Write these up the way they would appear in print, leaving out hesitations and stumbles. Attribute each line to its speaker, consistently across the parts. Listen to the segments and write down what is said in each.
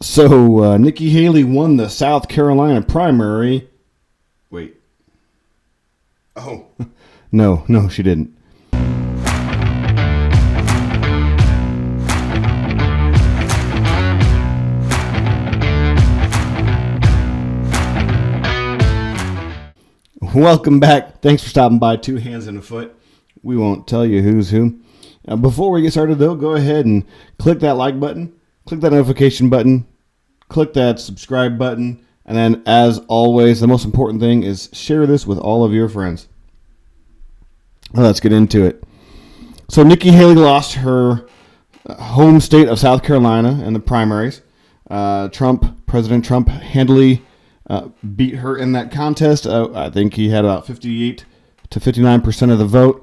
Speaker 1: So, Nikki Haley won the South Carolina primary. Wait. Oh. No, she didn't. Welcome back. Thanks for stopping by Two Hands and a Foot. We won't tell you who's who. Before we get started, though, go ahead and click that like button, click that notification button, click that subscribe button, and then, as always, the most important thing is share this with all of your friends. Well, let's get into it. So Nikki Haley lost her home state of South Carolina in the primaries. President Trump handily beat her in that contest. I think he had about 58 to 59% of the vote.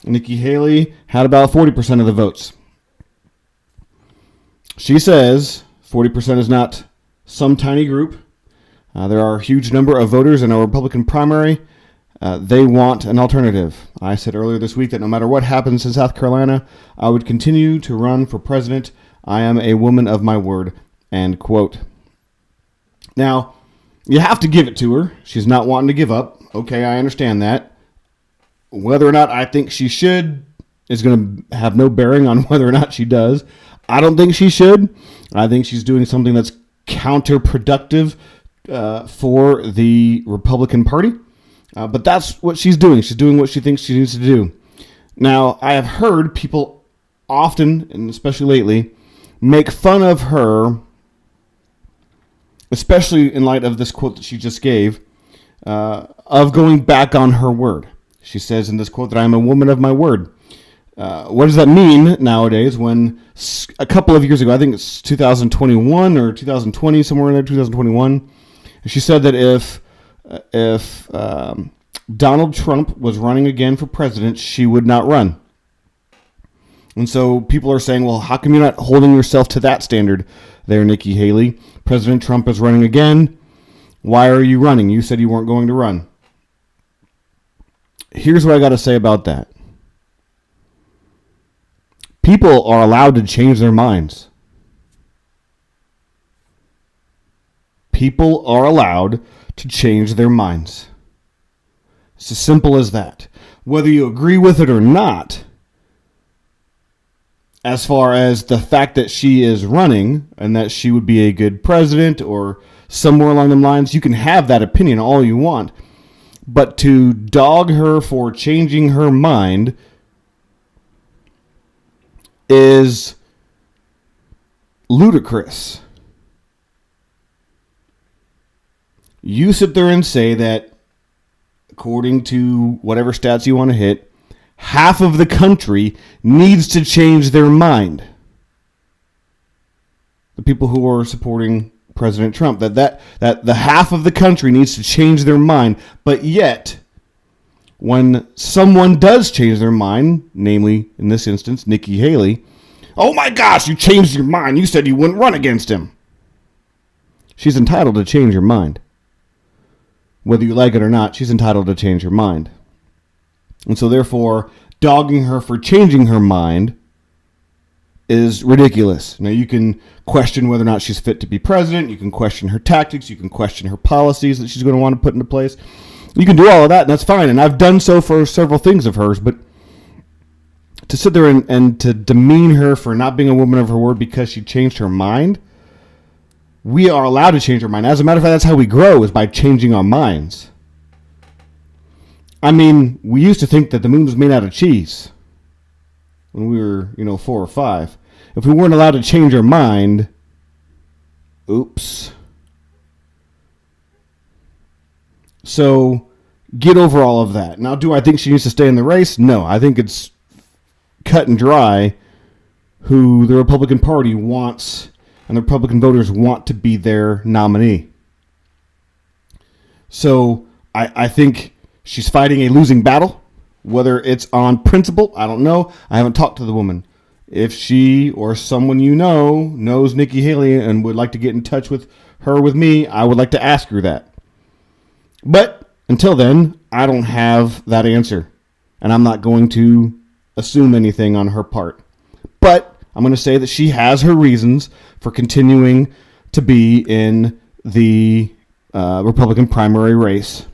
Speaker 1: Nikki Haley had about 40% of the votes. She says 40% is not some tiny group. There are a huge number of voters in a Republican primary. They want an alternative. I said earlier this week that no matter what happens in South Carolina, I would continue to run for president. I am a woman of my word, end quote. Now, you have to give it to her. She's not wanting to give up. Okay, I understand that. Whether or not I think she should is going to have no bearing on whether or not she does. I don't think she should. I think she's doing something that's counterproductive for the Republican Party. But that's what she's doing. She's doing what she thinks she needs to do. Now, I have heard people often, and especially lately, make fun of her, especially in light of this quote that she just gave, of going back on her word. She says in this quote that I am a woman of my word. What does that mean nowadays when a couple of years ago, I think it's 2021 or 2020, somewhere in there, 2021, she said that if Donald Trump was running again for president, she would not run. And so people are saying, well, how come you're not holding yourself to that standard there, Nikki Haley? President Trump is running again. Why are you running? You said you weren't going to run. Here's what I got to say about that. People are allowed to change their minds. People are allowed to change their minds. It's as simple as that. Whether you agree with it or not, as far as the fact that she is running and that she would be a good president or somewhere along the lines, you can have that opinion all you want. But to dog her for changing her mind is ludicrous. You sit there and say that, according to whatever stats you want to hit, half of the country needs to change their mind. The people who are supporting President Trump, that the half of the country needs to change their mind. But yet, when someone does change their mind, namely, in this instance, Nikki Haley, oh my gosh, you changed your mind. You said you wouldn't run against him. She's entitled to change her mind. Whether you like it or not, she's entitled to change her mind. And so therefore, dogging her for changing her mind is ridiculous. Now, you can question whether or not she's fit to be president. You can question her tactics. You can question her policies that she's going to want to put into place. You can do all of that, and that's fine. And I've done so for several things of hers. But to sit there and to demean her for not being a woman of her word because she changed her mind, we are allowed to change our mind. As a matter of fact, that's how we grow, is by changing our minds. I mean, we used to think that the moon was made out of cheese when we were, 4 or 5. If we weren't allowed to change our mind, oops. So, get over all of that. Now, do I think she needs to stay in the race? No, I think it's cut and dry who the Republican Party wants and the Republican voters want to be their nominee. So, I think she's fighting a losing battle. Whether it's on principle, I don't know. I haven't talked to the woman. If she or someone knows Nikki Haley and would like to get in touch with her with me, I would like to ask her that. But until then, I don't have that answer. And I'm not going to assume anything on her part. But I'm going to say that she has her reasons for continuing to be in the Republican primary race,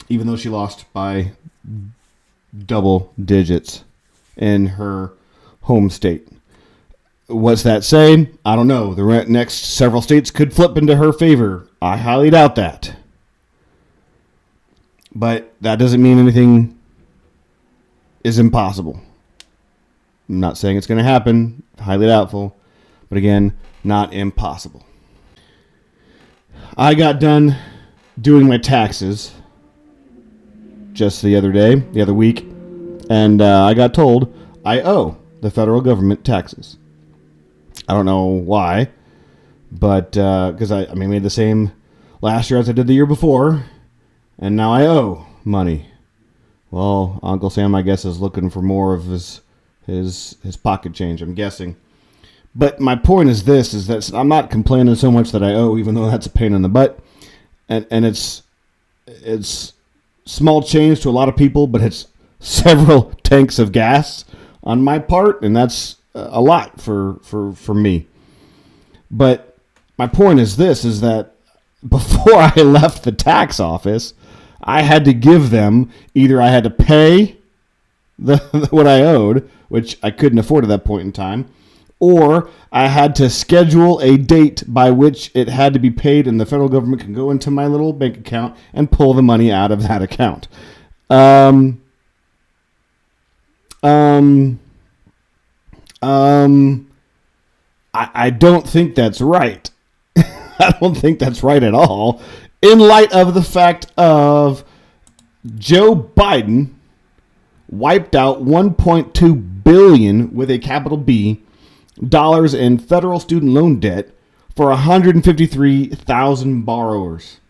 Speaker 1: even though she lost by double digits in her home state. What's that saying? I don't know. The next several states could flip into her favor. I highly doubt that. But that doesn't mean anything is impossible. I'm not saying it's going to happen. Highly doubtful. But again, not impossible. I got done doing my taxes just the other week, and I got told I owe the federal government taxes. I don't know why, but because I made the same last year as I did the year before, and now I owe money. Well, Uncle Sam, I guess, is looking for more of his pocket change, I'm guessing. But my point is this, is that I'm not complaining so much that I owe, even though that's a pain in the butt. And it's small change to a lot of people, but it's several tanks of gas on my part, and that's a lot for me. But my point is this, is that before I left the tax office, I had to give them, either I had to pay what I owed, which I couldn't afford at that point in time, or I had to schedule a date by which it had to be paid, and the federal government can go into my little bank account and pull the money out of that account. I don't think that's right. I don't think that's right at all. In light of the fact of Joe Biden wiped out $1.2 billion with a capital B dollars in federal student loan debt for 153,000 borrowers.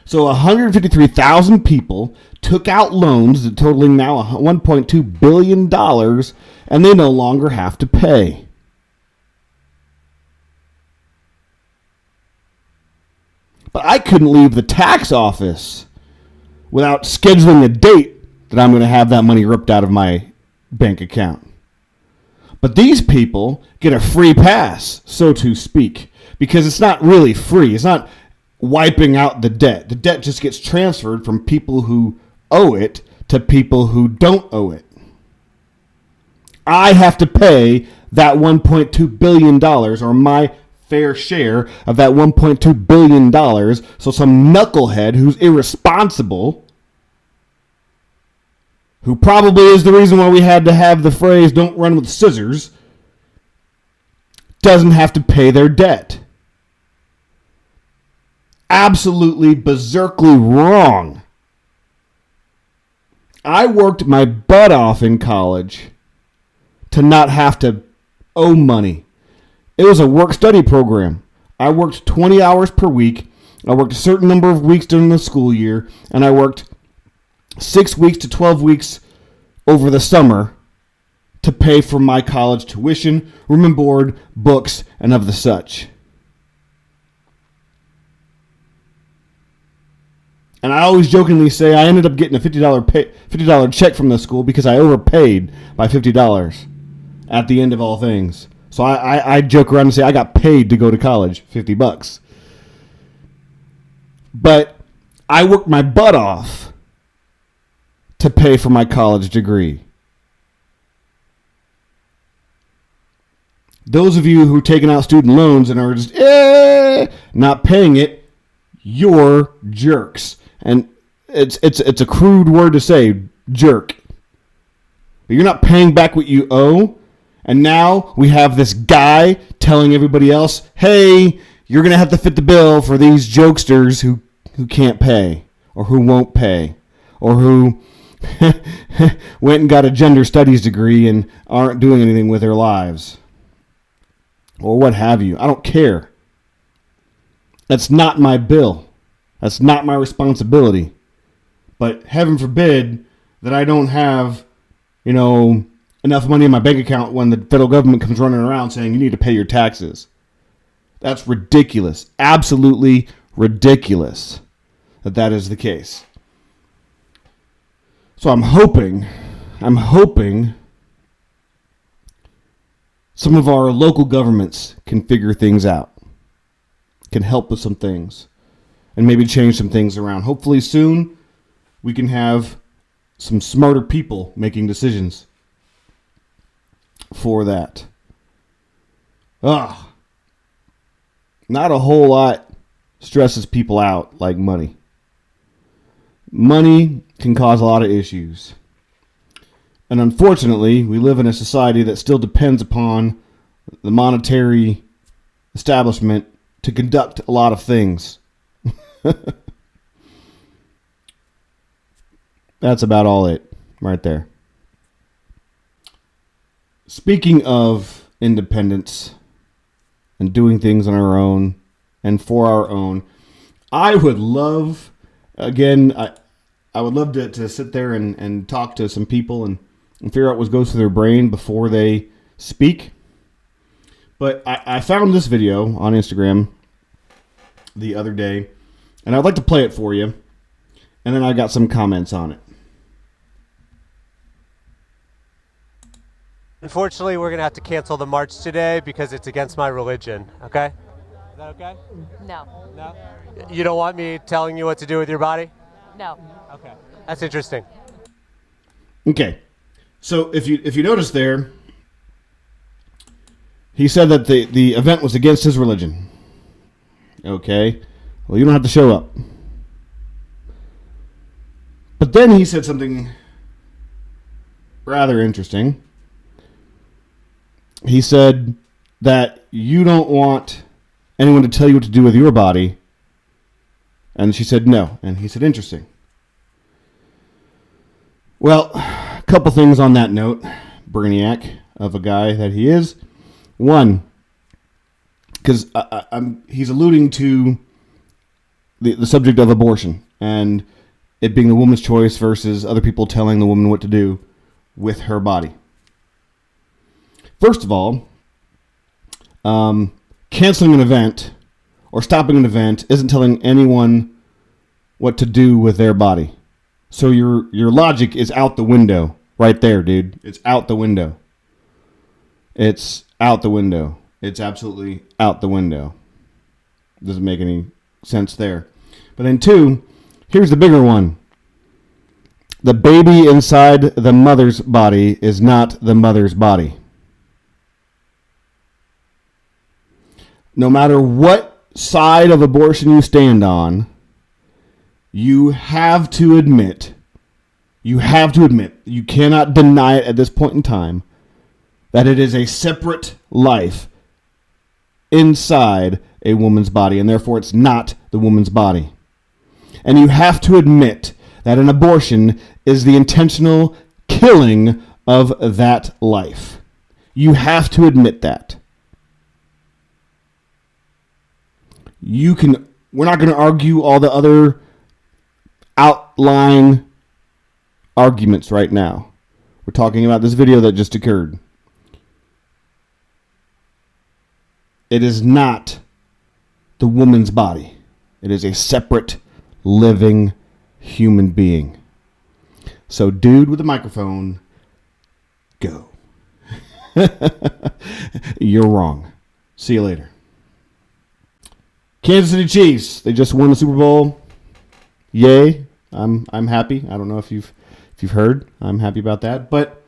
Speaker 1: So 153,000 people took out loans totaling now $1.2 billion, and they no longer have to pay. But I couldn't leave the tax office without scheduling a date that I'm going to have that money ripped out of my bank account. But these people get a free pass, so to speak, because it's not really free. It's not wiping out the debt. The debt just gets transferred from people who owe it to people who don't owe it. I have to pay that $1.2 billion, or my fair share of that $1.2 billion, so some knucklehead who's irresponsible, who probably is the reason why we had to have the phrase, don't run with scissors, doesn't have to pay their debt. Absolutely berserkly wrong. I worked my butt off in college to not have to owe money. It was a work-study program. I worked 20 hours per week. I worked a certain number of weeks during the school year, and I worked 6 weeks to 12 weeks over the summer to pay for my college tuition, room and board, books, and of the such. And I always jokingly say I ended up getting a $50 check from the school because I overpaid by $50 at the end of all things. So I joke around and say I got paid to go to college, $50. But I worked my butt off to pay for my college degree. Those of you who are taking out student loans and are just not paying it, you're jerks. And it's a crude word to say, jerk. But you're not paying back what you owe. And now we have this guy telling everybody else, hey, you're going to have to fit the bill for these jokesters who can't pay, or who won't pay, or who went and got a gender studies degree and aren't doing anything with their lives, or what have you. I don't care. That's not my bill. That's not my responsibility. But heaven forbid that I don't have, enough money in my bank account when the federal government comes running around saying you need to pay your taxes. That's ridiculous. Absolutely ridiculous that is the case. So I'm hoping some of our local governments can figure things out, can help with some things, and maybe change some things around. Hopefully soon we can have some smarter people making decisions for that. Not a whole lot stresses people out like money. Money can cause a lot of issues. And unfortunately, we live in a society that still depends upon the monetary establishment to conduct a lot of things. That's about all it right there. Speaking of independence and doing things on our own and for our own, I would love, again, I would love to sit there and talk to some people and figure out what goes through their brain before they speak. But I found this video on Instagram the other day, and I'd like to play it for you. And then I got some comments on it.
Speaker 2: Unfortunately, we're going to have to cancel the march today because it's against my religion, okay? Is that okay?
Speaker 3: No.
Speaker 2: No? You don't want me telling you what to do with your body?
Speaker 3: No.
Speaker 2: Okay. That's interesting.
Speaker 1: Okay. So if you notice there, he said that the event was against his religion. Okay. Well, you don't have to show up. But then he said something rather interesting. He said that you don't want anyone to tell you what to do with your body. And she said no. And he said, interesting. Well, a couple things on that note, brainiac of a guy that he is. One, because he's alluding to the subject of abortion and it being the woman's choice versus other people telling the woman what to do with her body. First of all, canceling an event or stopping an event isn't telling anyone what to do with their body. So your logic is out the window right there, dude. It's out the window. It's out the window. It's absolutely out the window. Doesn't make any sense there. But then two, here's the bigger one. The baby inside the mother's body is not the mother's body. No matter what side of abortion you stand on, you have to admit, you cannot deny it at this point in time, that it is a separate life inside a woman's body, and therefore it's not the woman's body. And you have to admit that an abortion is the intentional killing of that life. You have to admit that. We're not going to argue all the other outlying arguments right now. We're talking about this video that just occurred. It is not the woman's body. It is a separate, living human being. So, dude with the microphone, go. You're wrong. See you later. Kansas City Chiefs, they just won the Super Bowl. Yay. I'm happy. I don't know if you've heard. I'm happy about that. But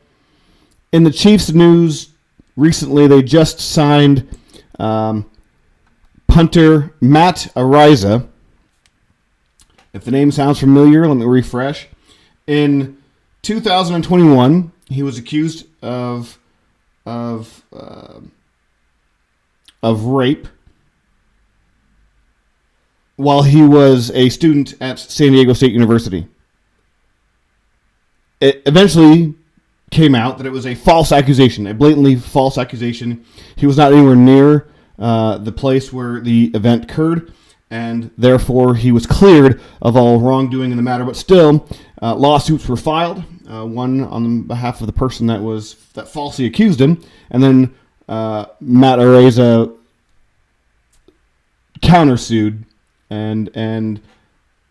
Speaker 1: in the Chiefs news recently, they just signed punter Matt Araiza. If the name sounds familiar, let me refresh. In 2021, he was accused of rape while he was a student at San Diego State University. It eventually came out that it was a false accusation, a blatantly false accusation. He was not anywhere near the place where the event occurred, and therefore he was cleared of all wrongdoing in the matter. But still, lawsuits were filed, one on behalf of the person that falsely accused him, and then Matt Araiza countersued, and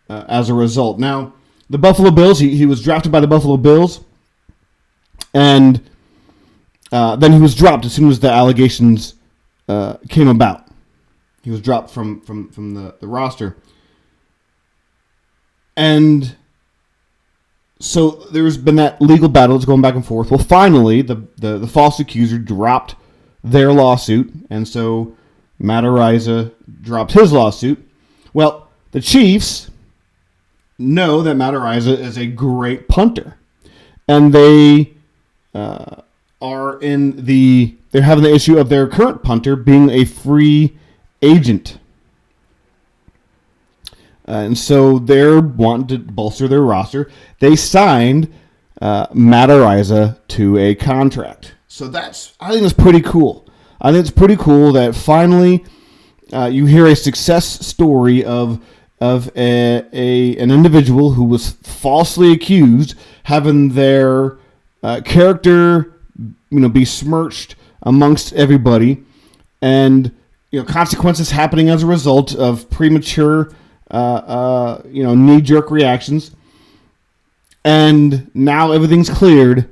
Speaker 1: as a result. Now, the Buffalo Bills, he was drafted by the Buffalo Bills, and then he was dropped as soon as the allegations came about. He was dropped from the roster. And so there's been that legal battle that's going back and forth. Well, finally, the false accuser dropped their lawsuit, and so Matt Araiza dropped his lawsuit. Well, the Chiefs know that Matt Araiza is a great punter, and they they're having the issue of their current punter being a free agent. And so they're wanting to bolster their roster. They signed Matt Araiza to a contract. So I think that's pretty cool. I think it's pretty cool that finally you hear a success story of an individual who was falsely accused, having their character, besmirched amongst everybody, and consequences happening as a result of premature, knee-jerk reactions. And now everything's cleared,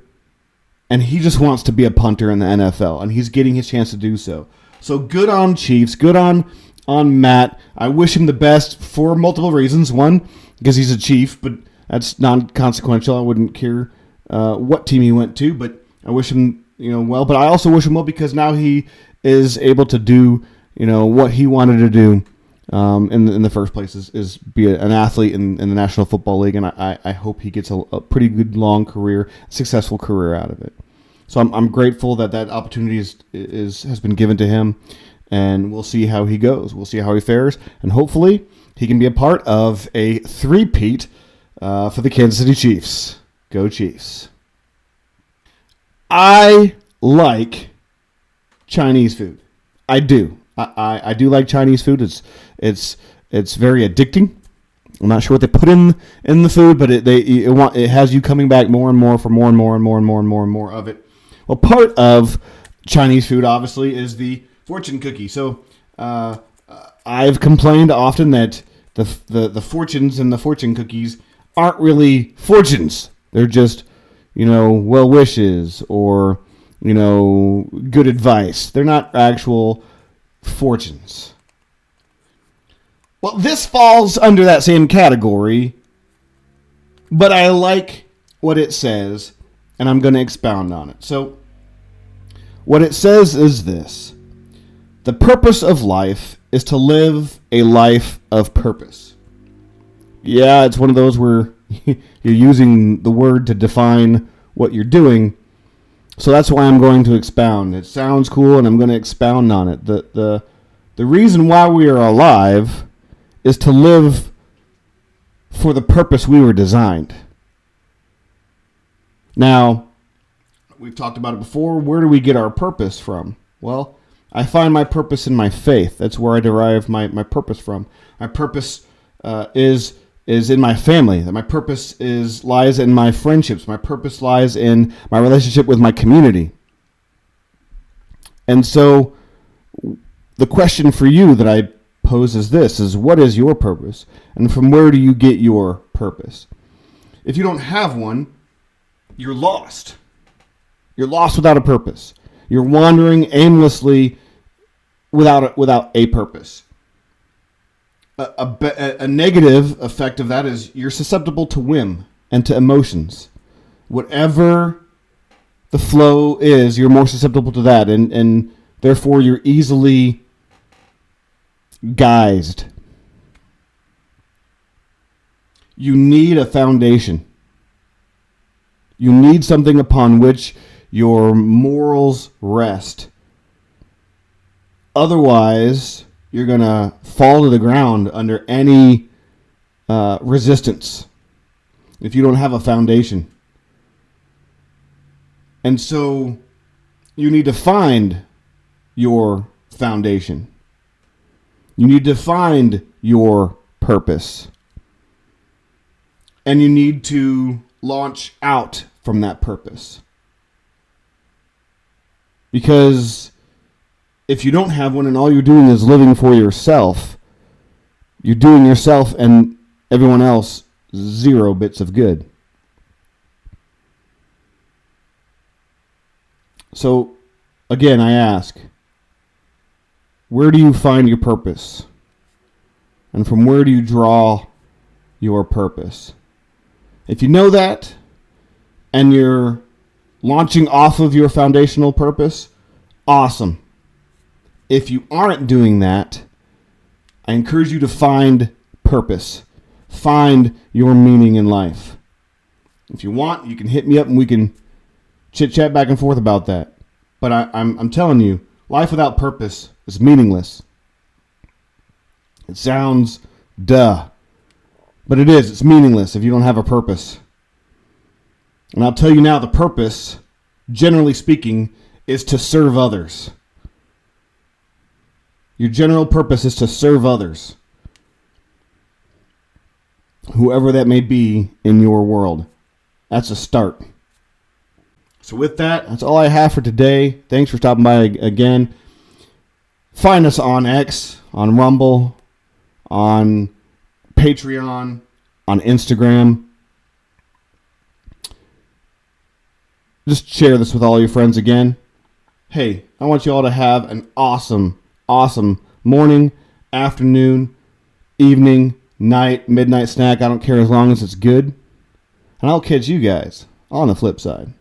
Speaker 1: and he just wants to be a punter in the NFL, and he's getting his chance to do so. So good on Chiefs, good on Matt. I wish him the best for multiple reasons. One, because he's a Chief, but that's non-consequential. I wouldn't care what team he went to, but I wish him well. But I also wish him well because now he is able to do what he wanted to do in the first place is be an athlete in the National Football League, and I hope he gets a pretty good long career, successful career out of it. So I'm grateful that opportunity has been given to him, and we'll see how he goes. We'll see how he fares, and hopefully he can be a part of a three-peat for the Kansas City Chiefs. Go Chiefs. I like Chinese food. I do. I do like Chinese food. It's very addicting. I'm not sure what they put in the food, but it has you coming back more and more for more and more and more and more and more and more of it. Well, part of Chinese food, obviously, is the fortune cookie. So I've complained often that the fortunes and the fortune cookies aren't really fortunes. They're just well wishes or good advice. They're not actual fortunes. Well, this falls under that same category, but I like what it says, and I'm going to expound on it. So, what it says is this: the purpose of life is to live a life of purpose. Yeah, it's one of those where you're using the word to define what you're doing, so that's why I'm going to expound. It sounds cool, and I'm going to expound on it. The reason why we are alive is to live for the purpose we were designed. Now, we've talked about it before. Where do we get our purpose from? Well, I find my purpose in my faith. That's where I derive my purpose from. My purpose is in my family. My purpose lies in my friendships. My purpose lies in my relationship with my community. And so the question for you that I pose is this: what is your purpose? And from where do you get your purpose? If you don't have one, you're lost. You're lost without a purpose. You're wandering aimlessly without a purpose. A negative effect of that is you're susceptible to whim and to emotions. Whatever the flow is, you're more susceptible to that, and therefore you're easily guised. You need a foundation. You need something upon which your morals rest. Otherwise, you're going to fall to the ground under any resistance if you don't have a foundation. And so you need to find your foundation. You need to find your purpose. And you need to launch out from that purpose. Because if you don't have one and all you're doing is living for yourself, you're doing yourself and everyone else 0 bits of good. So, again, I ask, where do you find your purpose? And from where do you draw your purpose? If you know that, and you're launching off of your foundational purpose, awesome. If you aren't doing that, I encourage you to find purpose. Find your meaning in life. If you want, you can hit me up and we can chit-chat back and forth about that. But I'm telling you, life without purpose is meaningless. It sounds duh, but it is. It's meaningless if you don't have a purpose. And I'll tell you now, the purpose, generally speaking, is to serve others. Your general purpose is to serve others, whoever that may be in your world. That's a start. So with that, that's all I have for today. Thanks for stopping by again. Find us on X, on Rumble, on Patreon, on Instagram. Just share this with all your friends again. Hey, I want you all to have an awesome morning, afternoon, evening, night, midnight snack. I don't care as long as it's good. And I'll catch you guys on the flip side.